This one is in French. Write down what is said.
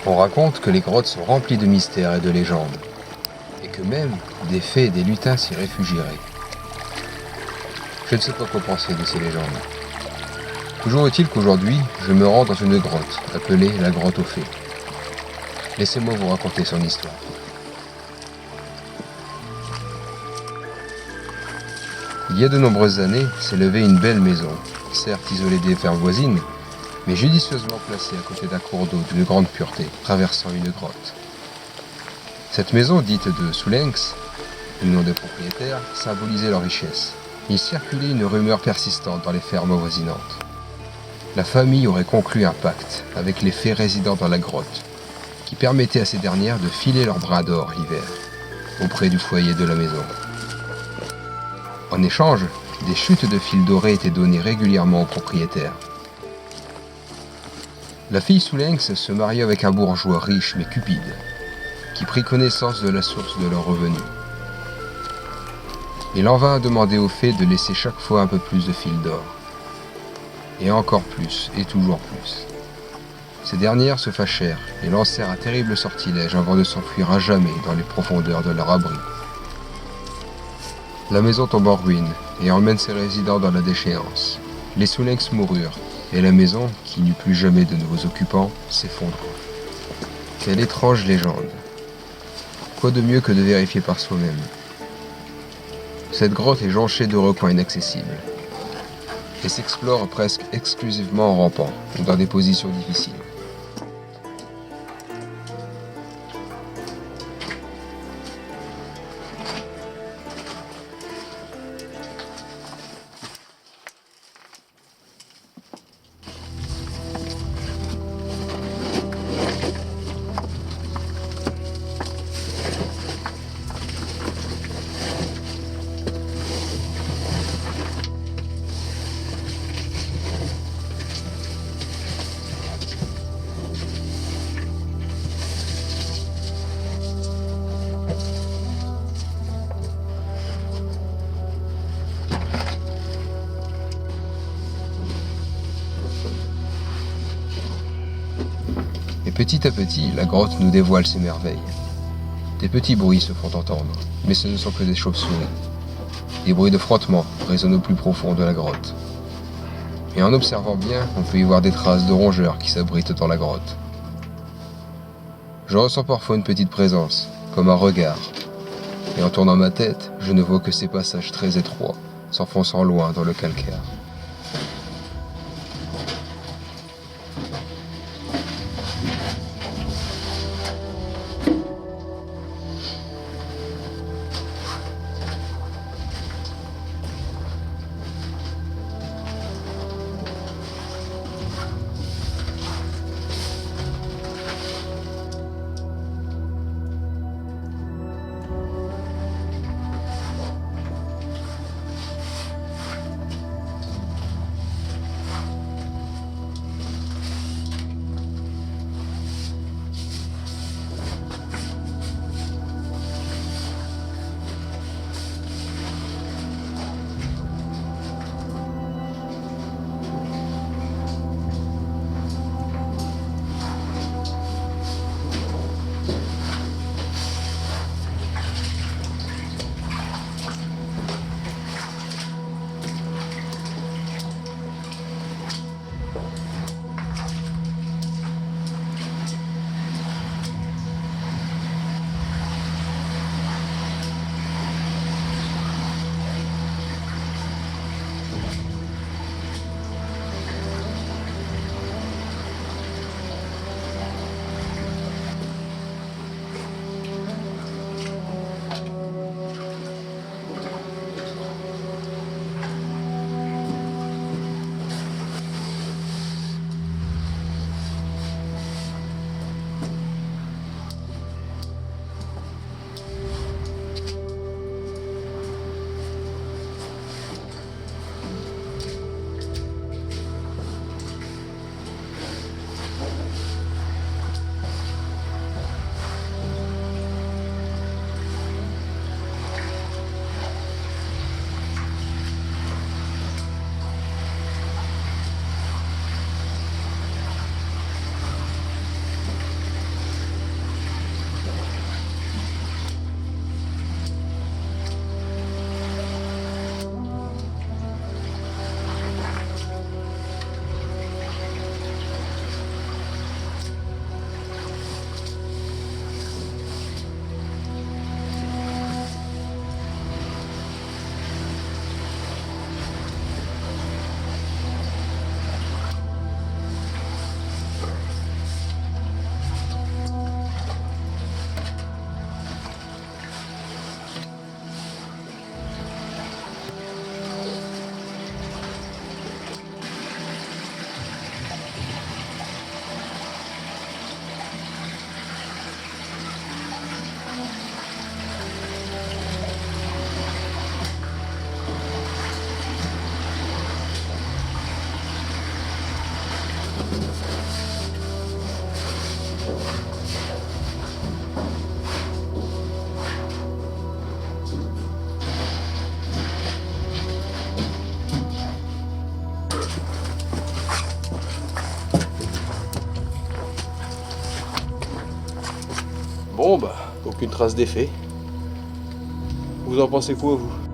On raconte que les grottes sont remplies de mystères et de légendes, et que même des fées et des lutins s'y réfugieraient. Je ne sais pas quoi penser de ces légendes. Toujours est-il qu'aujourd'hui, je me rends dans une grotte, appelée la grotte aux fées. Laissez-moi vous raconter son histoire. Il y a de nombreuses années s'est levée une belle maison, certes isolée des fermes voisines, mais judicieusement placée à côté d'un cours d'eau d'une grande pureté, traversant une grotte. Cette maison, dite de Soulenx, du nom des propriétaires, symbolisait leur richesse. Il circulait une rumeur persistante dans les fermes avoisinantes. La famille aurait conclu un pacte avec les fées résidant dans la grotte, qui permettait à ces dernières de filer leur bras d'or l'hiver, auprès du foyer de la maison. En échange, des chutes de fils dorés étaient données régulièrement aux propriétaires. La fille Soulenx se maria avec un bourgeois riche mais cupide, qui prit connaissance de la source de leurs revenus. Il en vint à demander aux fées de laisser chaque fois un peu plus de fils d'or. Et encore plus, et toujours plus. Ces dernières se fâchèrent et lancèrent un terrible sortilège avant de s'enfuir à jamais dans les profondeurs de leur abri. La maison tombe en ruine et emmène ses résidents dans la déchéance. Les Soulenx moururent et la maison, qui n'eut plus jamais de nouveaux occupants, s'effondra. Quelle étrange légende! Quoi de mieux que de vérifier par soi-même? Cette grotte est jonchée de recoins inaccessibles et s'explore presque exclusivement en rampant ou dans des positions difficiles. Et petit à petit, la grotte nous dévoile ses merveilles. Des petits bruits se font entendre, mais ce ne sont que des chauves-souris. Des bruits de frottement résonnent au plus profond de la grotte. Et en observant bien, on peut y voir des traces de rongeurs qui s'abritent dans la grotte. Je ressens parfois une petite présence, comme un regard. Et en tournant ma tête, je ne vois que ces passages très étroits, s'enfonçant loin dans le calcaire. Bon, bah, aucune trace d'effet. Vous en pensez quoi, vous?